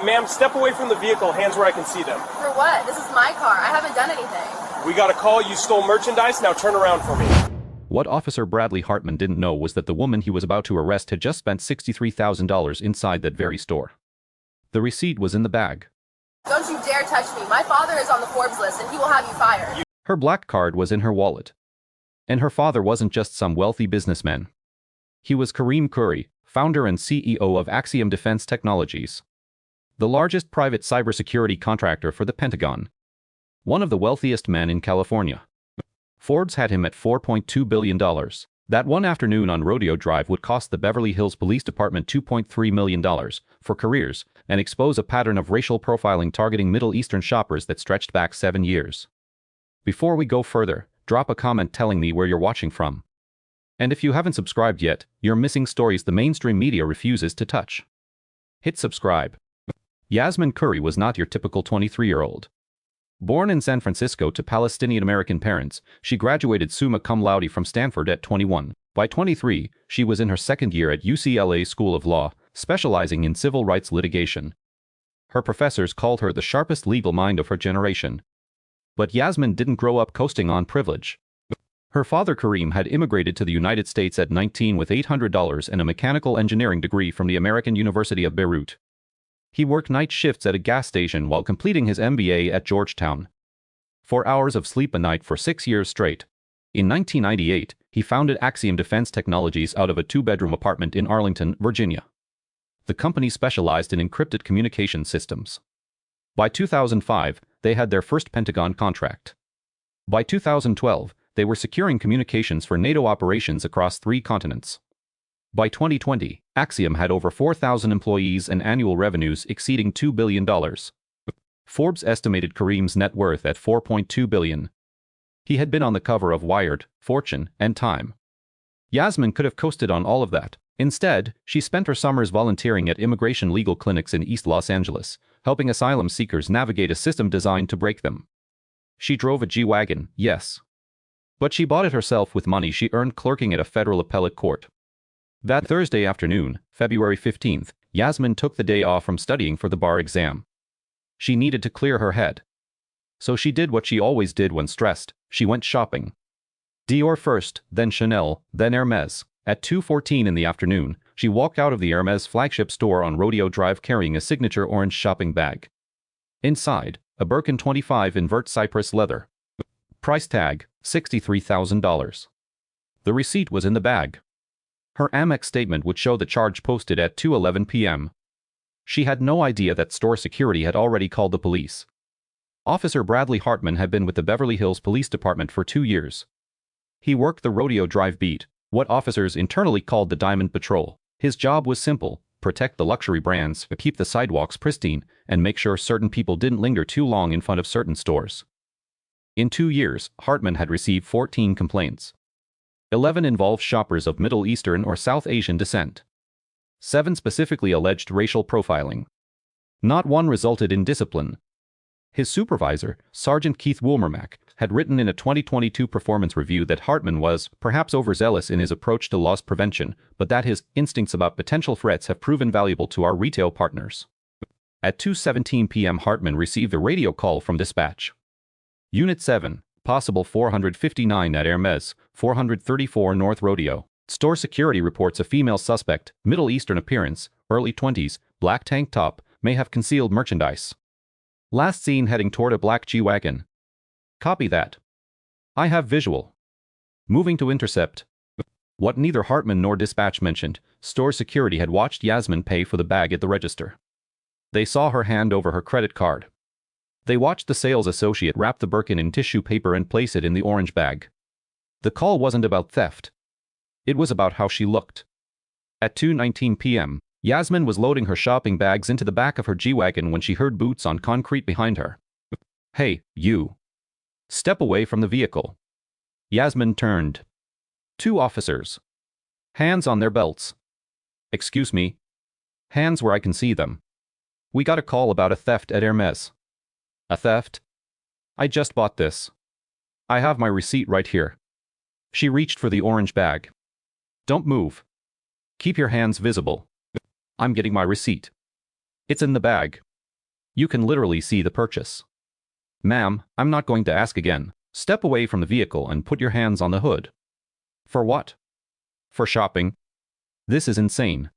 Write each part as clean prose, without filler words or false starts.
Ma'am, step away from the vehicle, hands where I can see them. For what? This is my car. I haven't done anything. We got a call you stole merchandise, now turn around for me. What Officer Bradley Hartman didn't know was that the woman he was about to arrest had just spent $63,000 inside that very store. The receipt was in the bag. Don't you dare touch me. My father is on the Forbes list and he will have you fired. Her black card was in her wallet. And her father wasn't just some wealthy businessman. He was Kareem Curry, founder and CEO of Axiom Defense Technologies, the largest private cybersecurity contractor for the Pentagon. One of the wealthiest men in California. Forbes had him at $4.2 billion. That one afternoon on Rodeo Drive would cost the Beverly Hills Police Department $2.3 million for careers and expose a pattern of racial profiling targeting Middle Eastern shoppers that stretched back 7 years. Before we go further, drop a comment telling me where you're watching from. And if you haven't subscribed yet, you're missing stories the mainstream media refuses to touch. Hit subscribe. Yasmin Curry was not your typical 23-year-old. Born in San Francisco to Palestinian-American parents, she graduated summa cum laude from Stanford at 21. By 23, she was in her second year at UCLA School of Law, specializing in civil rights litigation. Her professors called her the sharpest legal mind of her generation. But Yasmin didn't grow up coasting on privilege. Her father Kareem had immigrated to the United States at 19 with $800 and a mechanical engineering degree from the American University of Beirut. He worked night shifts at a gas station while completing his MBA at Georgetown. 4 hours of sleep a night for 6 years straight. In 1998, he founded Axiom Defense Technologies out of a 2-bedroom apartment in Arlington, Virginia. The company specialized in encrypted communication systems. By 2005, they had their first Pentagon contract. By 2012, they were securing communications for NATO operations across 3 continents. By 2020, Axiom had over 4,000 employees and annual revenues exceeding $2 billion. Forbes estimated Kareem's net worth at $4.2 billion. He had been on the cover of Wired, Fortune, and Time. Yasmin could have coasted on all of that. Instead, she spent her summers volunteering at immigration legal clinics in East Los Angeles, helping asylum seekers navigate a system designed to break them. She drove a G-Wagon, yes. But she bought it herself with money she earned clerking at a federal appellate court. That Thursday afternoon, February 15th, Yasmin took the day off from studying for the bar exam. She needed to clear her head. So she did what she always did when stressed. She went shopping. Dior first, then Chanel, then Hermès. At 2:14 in the afternoon, she walked out of the Hermès flagship store on Rodeo Drive carrying a signature orange shopping bag. Inside, a Birkin 25 invert cypress leather. Price tag, $63,000. The receipt was in the bag. Her Amex statement would show the charge posted at 2:11 p.m. She had no idea that store security had already called the police. Officer Bradley Hartman had been with the Beverly Hills Police Department for 2 years. He worked the Rodeo Drive beat, what officers internally called the Diamond Patrol. His job was simple: protect the luxury brands, keep the sidewalks pristine, and make sure certain people didn't linger too long in front of certain stores. In 2 years, Hartman had received 14 complaints. 11 involved shoppers of Middle Eastern or South Asian descent. 7 specifically alleged racial profiling. Not one resulted in discipline. His supervisor, Sergeant Keith Woolmermack, had written in a 2022 performance review that Hartman was perhaps overzealous in his approach to loss prevention, but that his instincts about potential threats have proven valuable to our retail partners. At 2:17 p.m. Hartman received a radio call from dispatch. Unit 7, possible 459 at Hermès, 434 North Rodeo. Store security reports a female suspect, Middle Eastern appearance, early 20s, black tank top, may have concealed merchandise. Last seen heading toward a black G-Wagon. Copy that. I have visual. Moving to intercept. What neither Hartman nor dispatch mentioned, store security had watched Yasmin pay for the bag at the register. They saw her hand over her credit card. They watched the sales associate wrap the Birkin in tissue paper and place it in the orange bag. The call wasn't about theft. It was about how she looked. At 2:19 p.m., Yasmin was loading her shopping bags into the back of her G-Wagon when she heard boots on concrete behind her. Hey, you. Step away from the vehicle. Yasmin turned. 2 officers. Hands on their belts. Excuse me. Hands where I can see them. We got a call about a theft at Hermès. A theft? I just bought this. I have my receipt right here. She reached for the orange bag. Don't move. Keep your hands visible. I'm getting my receipt. It's in the bag. You can literally see the purchase. Ma'am, I'm not going to ask again. Step away from the vehicle and put your hands on the hood. For what? For shopping. This is insane.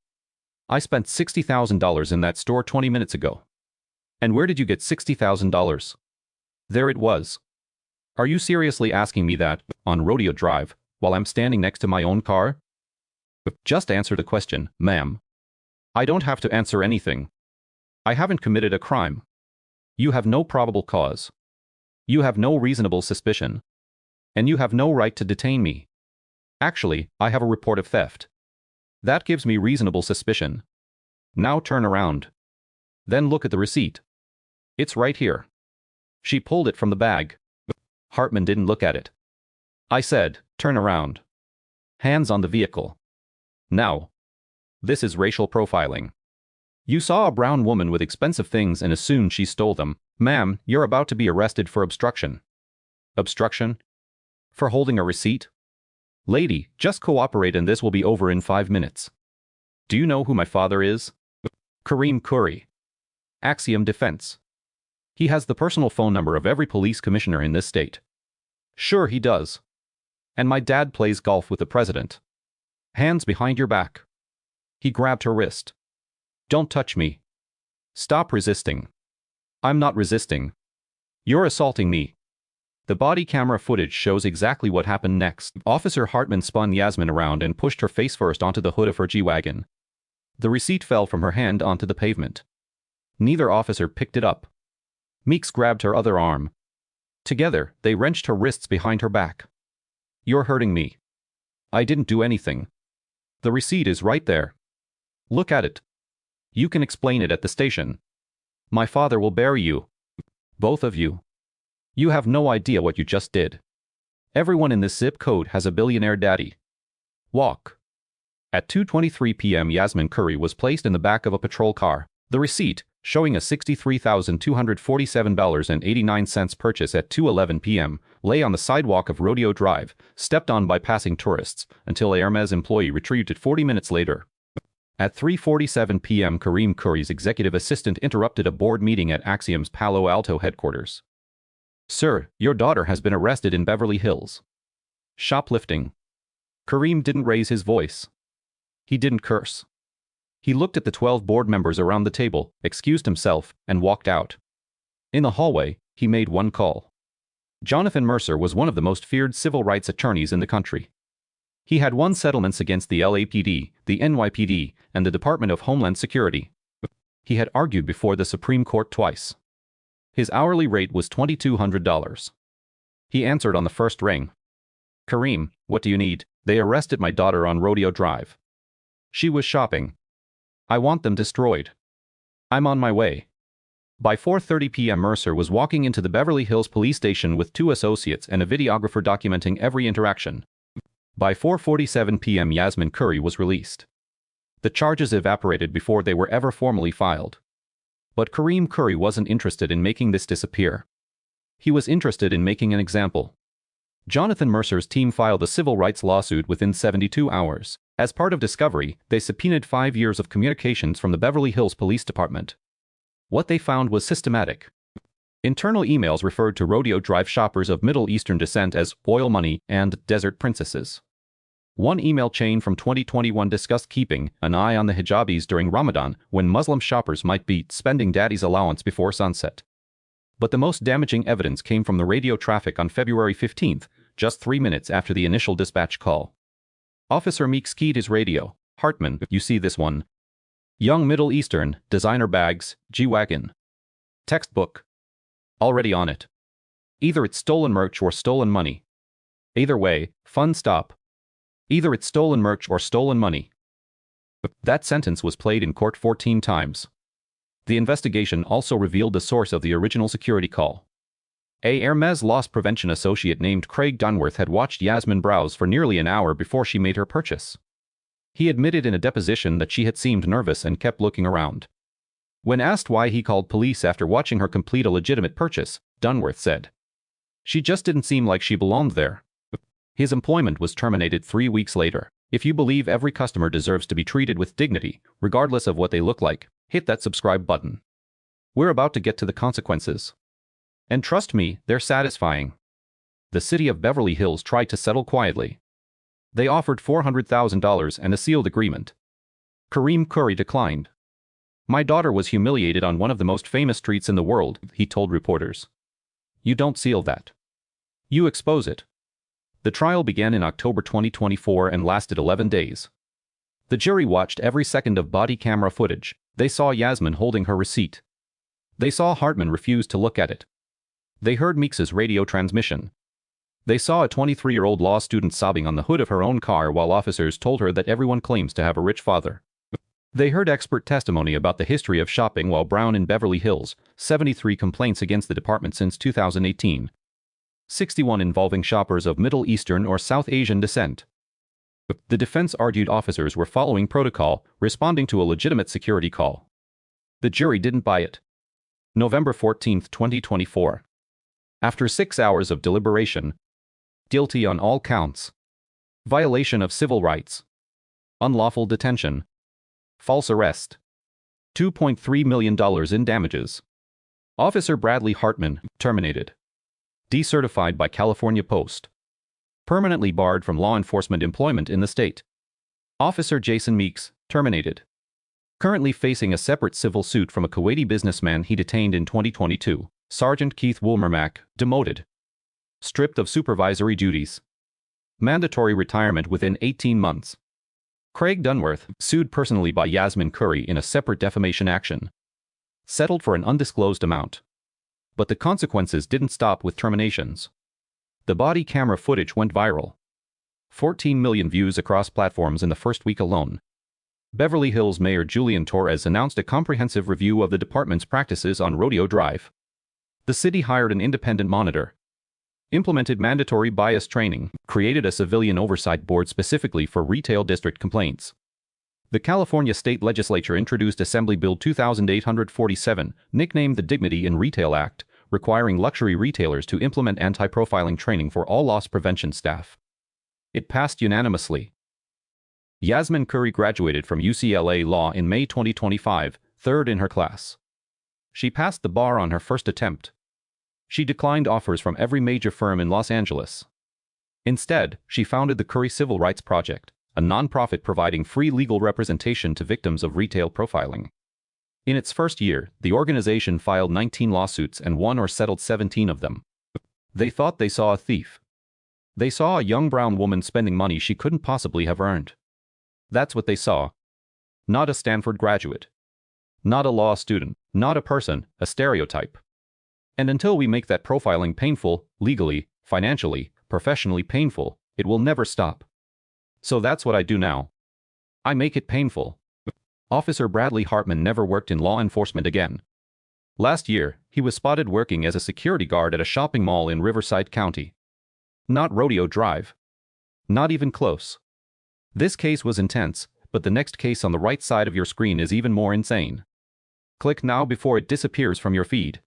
I spent $60,000 in that store 20 minutes ago. And where did you get $60,000? There it was. Are you seriously asking me that, on Rodeo Drive, while I'm standing next to my own car? Just answer the question, ma'am. I don't have to answer anything. I haven't committed a crime. You have no probable cause. You have no reasonable suspicion. And you have no right to detain me. Actually, I have a report of theft. That gives me reasonable suspicion. Now turn around. Then look at the receipt. It's right here. She pulled it from the bag. Hartman didn't look at it. I said, turn around. Hands on the vehicle. Now. This is racial profiling. You saw a brown woman with expensive things and assumed she stole them. Ma'am, you're about to be arrested for obstruction. Obstruction? For holding a receipt? Lady, just cooperate and this will be over in 5 minutes. Do you know who my father is? Kareem Khoury. Axiom Defense. He has the personal phone number of every police commissioner in this state. Sure he does. And my dad plays golf with the president. Hands behind your back. He grabbed her wrist. Don't touch me. Stop resisting. I'm not resisting. You're assaulting me. The body camera footage shows exactly what happened next. Officer Hartman spun Yasmin around and pushed her face first onto the hood of her G-Wagon. The receipt fell from her hand onto the pavement. Neither officer picked it up. Meeks grabbed her other arm. Together, they wrenched her wrists behind her back. You're hurting me. I didn't do anything. The receipt is right there. Look at it. You can explain it at the station. My father will bury you. Both of you. You have no idea what you just did. Everyone in this zip code has a billionaire daddy. Walk. At 2:23 p.m. Yasmin Khoury was placed in the back of a patrol car. The receipt, showing a $63,247.89 purchase at 2:11 p.m., lay on the sidewalk of Rodeo Drive, stepped on by passing tourists, until a Hermès employee retrieved it 40 minutes later. At 3:47 p.m. Kareem Khoury's executive assistant interrupted a board meeting at Axiom's Palo Alto headquarters. Sir, your daughter has been arrested in Beverly Hills. Shoplifting. Kareem didn't raise his voice. He didn't curse. He looked at the 12 board members around the table, excused himself, and walked out. In the hallway, he made one call. Jonathan Mercer was one of the most feared civil rights attorneys in the country. He had won settlements against the LAPD, the NYPD, and the Department of Homeland Security. He had argued before the Supreme Court twice. His hourly rate was $2,200. He answered on the first ring. Kareem, what do you need? They arrested my daughter on Rodeo Drive. She was shopping. I want them destroyed. I'm on my way. By 4:30 p.m. Mercer was walking into the Beverly Hills police station with 2 associates and a videographer documenting every interaction. By 4:47 p.m. Yasmin Khoury was released. The charges evaporated before they were ever formally filed. But Kareem Khoury wasn't interested in making this disappear. He was interested in making an example. Jonathan Mercer's team filed a civil rights lawsuit within 72 hours. As part of discovery, they subpoenaed 5 years of communications from the Beverly Hills Police Department. What they found was systematic. Internal emails referred to Rodeo Drive shoppers of Middle Eastern descent as oil money and desert princesses. One email chain from 2021 discussed keeping an eye on the hijabis during Ramadan when Muslim shoppers might be spending daddy's allowance before sunset. But the most damaging evidence came from the radio traffic on February 15th, just 3 minutes after the initial dispatch call. Officer Meeks keyed his radio. Hartman, you see this one. Young Middle Eastern, designer bags, G-Wagon. Textbook. Already on it. Either it's stolen merch or stolen money. Either way, fun stop. Either it's stolen merch or stolen money. That sentence was played in court 14 times. The investigation also revealed the source of the original security call. A Hermès loss prevention associate named Craig Dunworth had watched Yasmin browse for nearly an hour before she made her purchase. He admitted in a deposition that she had seemed nervous and kept looking around. When asked why he called police after watching her complete a legitimate purchase, Dunworth said, "She just didn't seem like she belonged there." His employment was terminated 3 weeks later. If you believe every customer deserves to be treated with dignity, regardless of what they look like, hit that subscribe button. We're about to get to the consequences. And trust me, they're satisfying. The city of Beverly Hills tried to settle quietly. They offered $400,000 and a sealed agreement. Kareem Curry declined. My daughter was humiliated on one of the most famous streets in the world, he told reporters. You don't seal that. You expose it. The trial began in October 2024 and lasted 11 days. The jury watched every second of body camera footage. They saw Yasmin holding her receipt. They saw Hartman refuse to look at it. They heard Meeks' radio transmission. They saw a 23-year-old law student sobbing on the hood of her own car while officers told her that everyone claims to have a rich father. They heard expert testimony about the history of shopping while Brown in Beverly Hills, 73 complaints against the department since 2018. 61 involving shoppers of Middle Eastern or South Asian descent. The defense argued officers were following protocol, responding to a legitimate security call. The jury didn't buy it. November 14, 2024. After 6 hours of deliberation, guilty on all counts. Violation of civil rights. Unlawful detention. False arrest. $2.3 million in damages. Officer Bradley Hartman, terminated. Decertified by California Post. Permanently barred from law enforcement employment in the state. Officer Jason Meeks, terminated. Currently facing a separate civil suit from a Kuwaiti businessman he detained in 2022. Sergeant Keith Woolmermack, demoted. Stripped of supervisory duties. Mandatory retirement within 18 months. Craig Dunworth, sued personally by Yasmin Curry in a separate defamation action. Settled for an undisclosed amount. But the consequences didn't stop with terminations. The body camera footage went viral. 14 million views across platforms in the first week alone. Beverly Hills Mayor Julian Torres announced a comprehensive review of the department's practices on Rodeo Drive. The city hired an independent monitor, implemented mandatory bias training, created a civilian oversight board specifically for retail district complaints. The California State Legislature introduced Assembly Bill 2847, nicknamed the Dignity in Retail Act, requiring luxury retailers to implement anti-profiling training for all loss prevention staff. It passed unanimously. Yasmin Curry graduated from UCLA Law in May 2025, third in her class. She passed the bar on her first attempt. She declined offers from every major firm in Los Angeles. Instead, she founded the Curry Civil Rights Project, a nonprofit providing free legal representation to victims of retail profiling. In its first year, the organization filed 19 lawsuits and won or settled 17 of them. They thought they saw a thief. They saw a young brown woman spending money she couldn't possibly have earned. That's what they saw. Not a Stanford graduate. Not a law student. Not a person, a stereotype. And until we make that profiling painful, legally, financially, professionally painful, it will never stop. So that's what I do now. I make it painful. Officer Bradley Hartman never worked in law enforcement again. Last year, he was spotted working as a security guard at a shopping mall in Riverside County. Not Rodeo Drive. Not even close. This case was intense, but the next case on the right side of your screen is even more insane. Click now before it disappears from your feed.